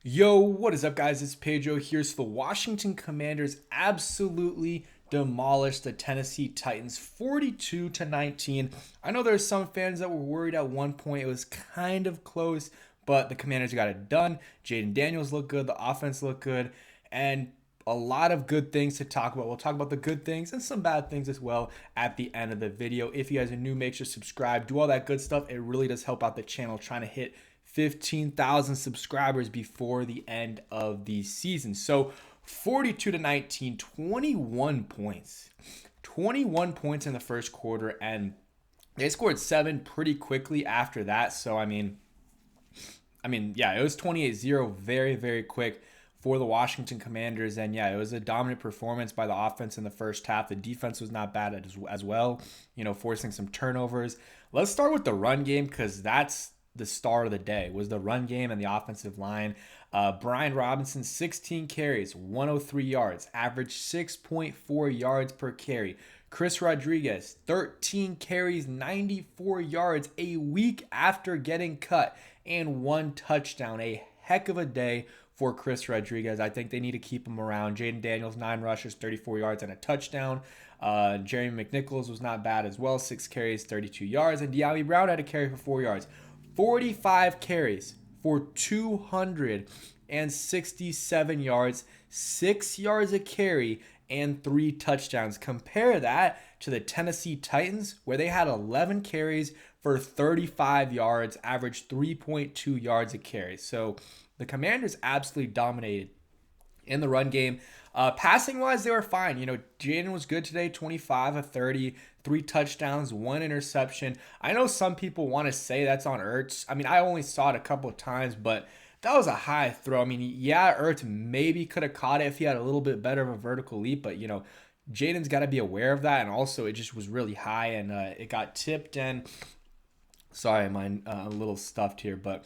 Yo, what is up, guys? It's Pedro here. So the Washington Commanders absolutely demolished the Tennessee Titans 42 to 19. I know there's some fans that were worried at one point. It was kind of close, but the Commanders got it done. Jayden Daniels looked good, the offense looked good, and a lot of good things to talk about. We'll talk about the good things and some bad things as well at the end of the video. If you guys are new, make sure to subscribe, do all that good stuff. It really does help out the channel trying to hit 15,000 subscribers before the end of the season. So 42 to 19, 21 points. 21 points in the first quarter, and they scored 7 pretty quickly after that. So yeah, it was 28-0 very, very quick for the Washington Commanders. And yeah, it was a dominant performance by the offense in the first half. The defense was not bad as well, forcing some turnovers. Let's start with the run game because that's the star of the day was the run game and the offensive line. Brian Robinson, 16 carries, 103 yards, averaged 6.4 yards per carry. Chris Rodriguez, 13 carries, 94 yards a week after getting cut, and 1 touchdown. A heck of a day for Chris Rodriguez. I think they need to keep him around. Jayden Daniels, 9 rushes, 34 yards, and a touchdown. Jeremy McNichols was not bad as well, 6 carries, 32 yards. And De'Ami Brown had a carry for 4 yards. 45 carries for 267 yards, 6 yards a carry, and 3 touchdowns. Compare that to the Tennessee Titans, where they had 11 carries for 35 yards, averaged 3.2 yards a carry. So the Commanders absolutely dominated in the run game. Passing wise, they were fine. Jayden was good today, 25 of 30, 3 touchdowns, 1 interception. I know some people want to say that's on Ertz. I only saw it a couple of times, but that was a high throw. Yeah, Ertz maybe could have caught it if he had a little bit better of a vertical leap, but Jayden's got to be aware of that. And also, it just was really high, and it got tipped. And sorry, I'm a little stuffed here, but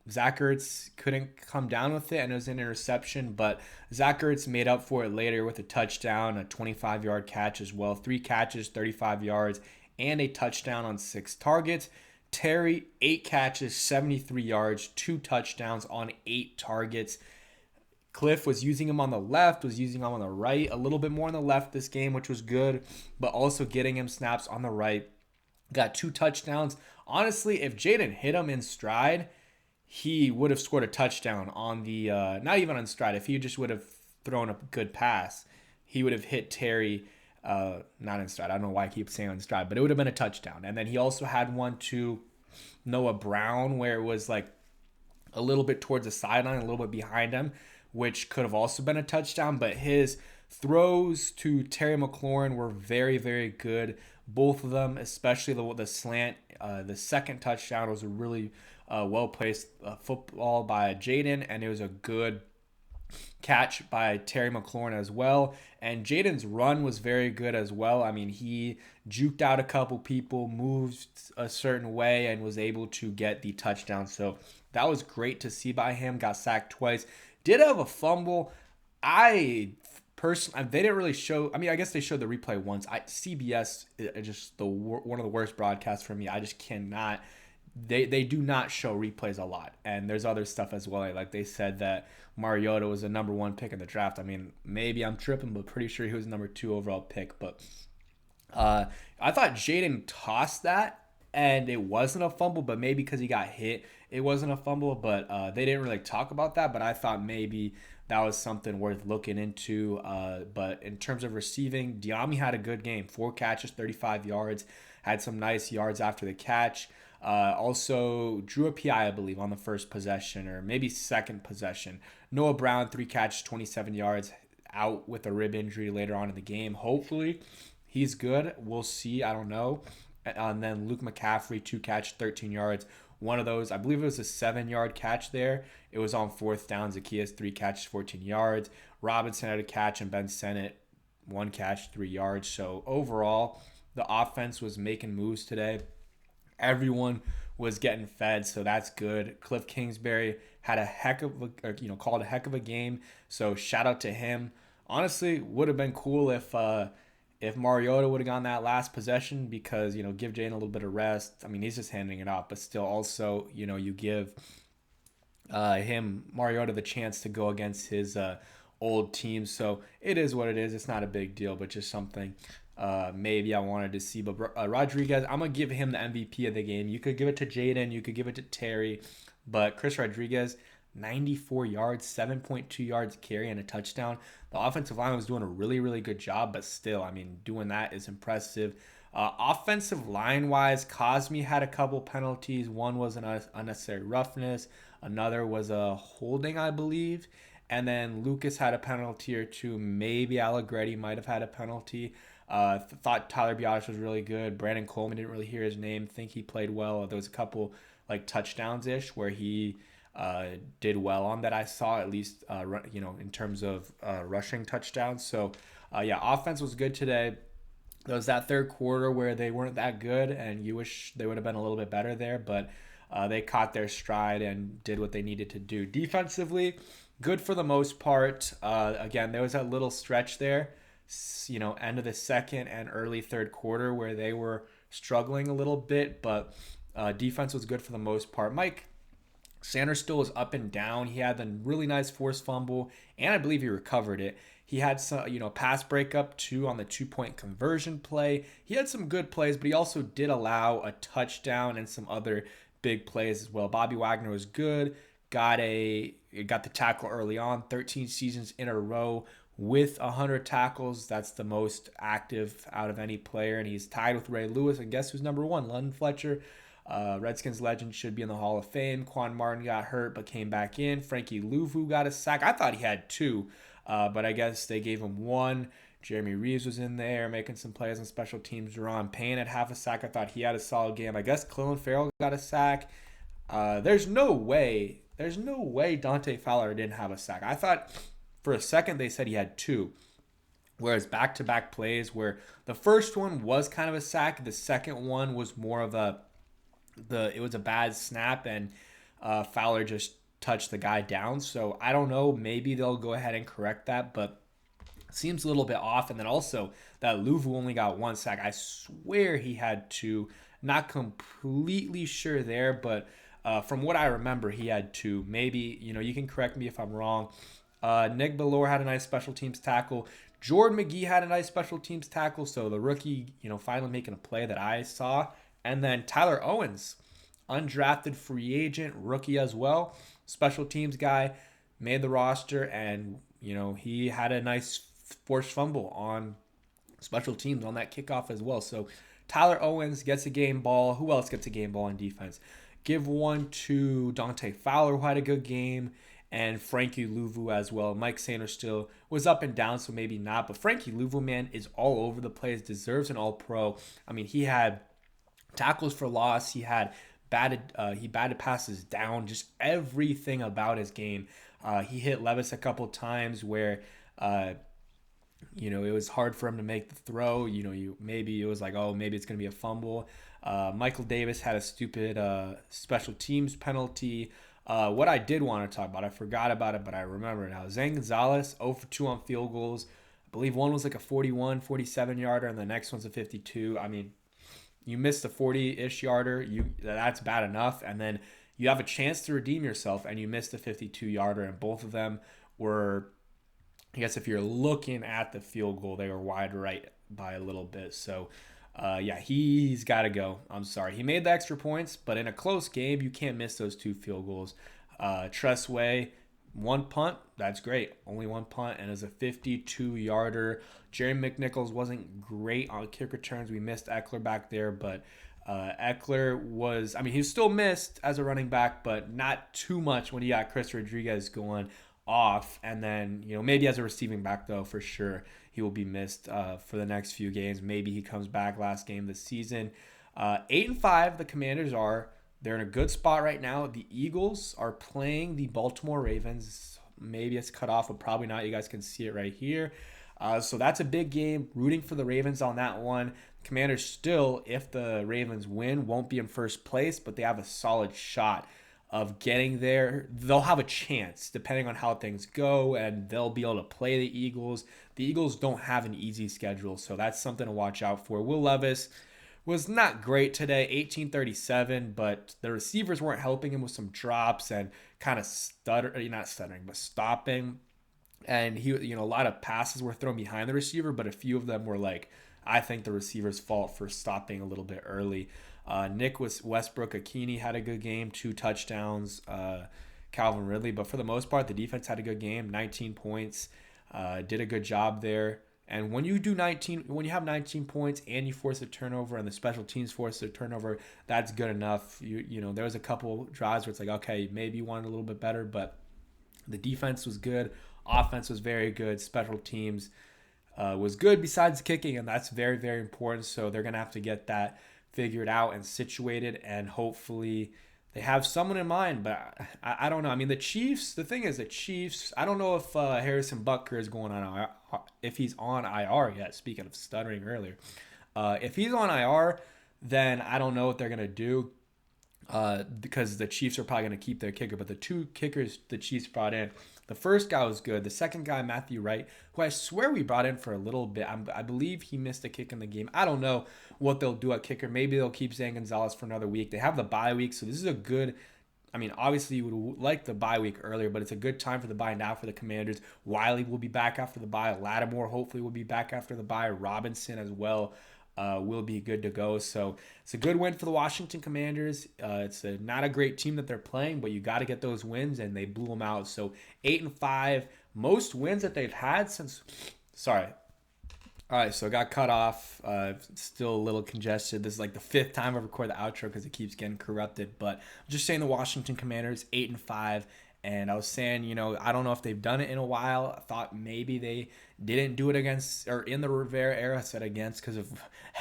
Zach Ertz couldn't come down with it, and it was an interception, but Zach Ertz made up for it later with a touchdown, a 25-yard catch as well. 3 catches, 35 yards, and a touchdown on 6 targets. Terry, 8 catches, 73 yards, 2 touchdowns on 8 targets. Kliff was using him on the left, was using him on the right, a little bit more on the left this game, which was good, but also getting him snaps on the right. Got 2 touchdowns. Honestly, if Jayden hit him in stride, he would have scored a touchdown on the, not even on stride. If he just would have thrown a good pass, he would have hit Terry, not in stride. I don't know why I keep saying on stride, but it would have been a touchdown. And then he also had one to Noah Brown where it was like a little bit towards the sideline, a little bit behind him, which could have also been a touchdown. But his throws to Terry McLaurin were very, very good. Both of them, especially the slant, the second touchdown was a really well-placed football by Jayden, and it was a good catch by Terry McLaurin as well. And Jayden's run was very good as well. He juked out a couple people, moved a certain way, and was able to get the touchdown. So that was great to see by him. Got sacked twice. Did have a fumble. Personally, they didn't really show. I guess they showed the replay once. CBS is just one of the worst broadcasts for me. I just cannot. They do not show replays a lot, and there's other stuff as well. Like they said that Mariota was the number 1 pick in the draft. Maybe I'm tripping, but pretty sure he was the number 2 overall pick. But I thought Jayden tossed that, and it wasn't a fumble, but maybe because he got hit, it wasn't a fumble. But they didn't really talk about that. But I thought maybe that was something worth looking into. But in terms of receiving, De'Ami had a good game. 4 catches, 35 yards. Had some nice yards after the catch. Also drew a PI, I believe, on the first possession or maybe second possession. Noah Brown, 3 catches, 27 yards, out with a rib injury later on in the game. Hopefully he's good. We'll see. I don't know. And then Luke McCaffrey, 2 catches, 13 yards. One of those, I believe it was a 7-yard catch there. It was on 4th down. Zacchaeus, 3 catches, 14 yards. Robinson had a catch, and Ben Sennett, 1 catch, 3 yards. So overall, the offense was making moves today. Everyone was getting fed, so that's good. Kliff Kingsbury had called a heck of a game. So shout out to him. Honestly, would have been cool if Mariota would have gone that last possession because give Jayden a little bit of rest. He's just handing it off, but still also you give Mariota the chance to go against his old team. So it is what it is. It's not a big deal, but just something maybe I wanted to see. But Rodriguez, I'm gonna give him the MVP of the game. You could give it to Jayden, you could give it to Terry, but Chris Rodriguez, 94 yards, 7.2 yards carry, and a touchdown. The offensive line was doing a really, really good job, but still, I mean, doing that is impressive. Offensive line wise, Cosme had a couple penalties. One was an unnecessary roughness, another was a holding, I believe. And then Lucas had a penalty or two. Maybe Allegretti might have had a penalty. Thought Tyler Biadasz was really good. Brandon Coleman, didn't really hear his name. Think he played well. There was a couple like touchdowns ish where he did well on that. I saw at least in terms of rushing touchdowns. So yeah, offense was good today. There was that third quarter where they weren't that good, and you wish they would have been a little bit better there, but they caught their stride and did what they needed to do. Defensively, good for the most part. Again, there was that little stretch there, end of the second and early third quarter where they were struggling a little bit, but defense was good for the most part. Mike Sanders still was up and down. He had a really nice forced fumble, and I believe he recovered it. He had some, pass breakup too on the 2-point conversion play. He had some good plays, but he also did allow a touchdown and some other big plays as well. Bobby Wagner was good. Got the tackle early on. 13 seasons in a row with 100 tackles. That's the most active out of any player, and he's tied with Ray Lewis. And guess who's number one? London Fletcher. Redskins legend, should be in the Hall of Fame. Quan Martin got hurt but came back in. Frankie Louvu got a sack. I thought he had two, but I guess they gave him one. Jeremy Reeves was in there making some plays on special teams. Jerron Payne had half a sack. I thought he had a solid game. I guess Clelin Ferrell got a sack. There's no way Dante Fowler didn't have a sack. I thought for a second they said he had two. Whereas back-to-back plays where the first one was kind of a sack, the second one was more of it was a bad snap, and Fowler just touched the guy down. So I don't know. Maybe they'll go ahead and correct that, but seems a little bit off. And then also that Louvu only got one sack. I swear he had two. Not completely sure there, but from what I remember, he had two. Maybe, you can correct me if I'm wrong. Nick Bellore had a nice special teams tackle. Jordan McGee had a nice special teams tackle. So the rookie, finally making a play that I saw. And then Tyler Owens, undrafted free agent, rookie as well, special teams guy, made the roster, and he had a nice forced fumble on special teams on that kickoff as well. So Tyler Owens gets a game ball. Who else gets a game ball on defense? Give one to Dante Fowler, who had a good game, and Frankie Louvu as well. Mike Sanders still was up and down, so maybe not. But Frankie Louvu, man, is all over the place, deserves an All-Pro. I mean, he had tackles for loss. He had batted passes down. Just everything about his game. He hit Levis a couple times where, it was hard for him to make the throw. Maybe it was like, oh, maybe it's gonna be a fumble. Michael Davis had a stupid special teams penalty. What I did want to talk about, I forgot about it, but I remember now. Zane Gonzalez, 0 for 2 on field goals. I believe one was like a 41, 47 yarder, and the next one's a 52. I mean, you missed a 40-ish yarder, that's bad enough. And then you have a chance to redeem yourself, and you missed a 52-yarder. And both of them were, I guess if you're looking at the field goal, they were wide right by a little bit. So, yeah, he's got to go. I'm sorry. He made the extra points, but in a close game, you can't miss those two field goals. Tressway, one punt, that's great. Only one punt, and it's a 52-yarder. Jerry McNichols wasn't great on kick returns. We missed Eckler back there, but Eckler was, he was still missed as a running back, but not too much when you got Chris Rodriguez going off. And then, maybe as a receiving back, though, for sure, he will be missed for the next few games. Maybe he comes back last game of the season. 8-5, the Commanders are. They're in a good spot right now. The Eagles are playing the Baltimore Ravens. Maybe it's cut off, but probably not. You guys can see it right here. So that's a big game. Rooting for the Ravens on that one. Commanders still, if the Ravens win, won't be in first place, but they have a solid shot of getting there. They'll have a chance depending on how things go, and they'll be able to play the Eagles. The Eagles don't have an easy schedule, so that's something to watch out for. Will Levis was not great today, 1837, but the receivers weren't helping him with some drops and kind of not stuttering, but stopping. And a lot of passes were thrown behind the receiver, but a few of them were like, I think the receiver's fault for stopping a little bit early. Nick Westbrook Akini had a good game, 2 touchdowns. Calvin Ridley, but for the most part, the defense had a good game, 19 points. Did a good job there. And when you have 19 points and you force a turnover and the special teams force a turnover, that's good enough. There was a couple drives where it's like, okay, maybe you wanted a little bit better, but the defense was good, offense was very good, special teams was good besides kicking, and that's very, very important. So they're gonna have to get that figured out and situated, and hopefully they have someone in mind, but I don't know. I mean, the Chiefs. The thing is, the Chiefs. I don't know if Harrison Butker is going on, if he's on IR yet. Speaking of stuttering earlier, if he's on IR, then I don't know what they're gonna do, because the Chiefs are probably gonna keep their kicker. But the 2 kickers the Chiefs brought in, the first guy was good. The second guy, Matthew Wright, who I swear we brought in for a little bit. I believe he missed a kick in the game. I don't know what they'll do at kicker. Maybe they'll keep Zane Gonzalez for another week. They have the bye week, so this is a good. I mean, obviously you would like the bye week earlier, but it's a good time for the bye now for the Commanders. Wiley will be back after the bye. Lattimore hopefully will be back after the bye. Robinson as well will be good to go. So it's a good win for the Washington Commanders. It's not a great team that they're playing, but you got to get those wins, and they blew them out. So 8-5, most wins that they've had since. Sorry. All right, so I got cut off. Still a little congested. This is like the 5th time I record the outro because it keeps getting corrupted. But I'm just saying the Washington Commanders 8-5. And I was saying, I don't know if they've done it in a while. I thought maybe they didn't do it against, or in the Rivera era. I said against because of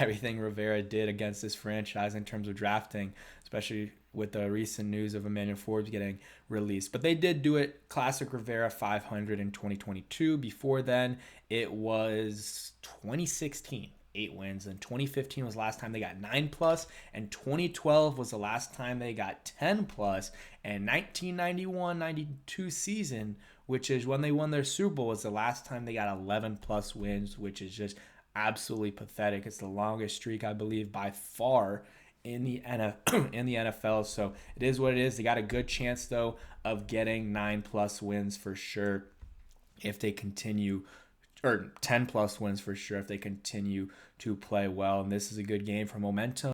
everything Rivera did against this franchise in terms of drafting, especially with the recent news of Emmanuel Forbes getting released. But they did do it. Classic Rivera 500 in 2022. Before then, it was 2016. 8 wins, and 2015 was the last time they got 9+, and 2012 was the last time they got 10+, and 1991-92 season, which is when they won their Super Bowl, was the last time they got 11+ wins, which is just absolutely pathetic. It's the longest streak, I believe, by far in the NFL. So it is what it is. They got a good chance though of getting 9+ wins for sure if they continue, or 10+ wins for sure if they continue to play well. And this is a good game for momentum.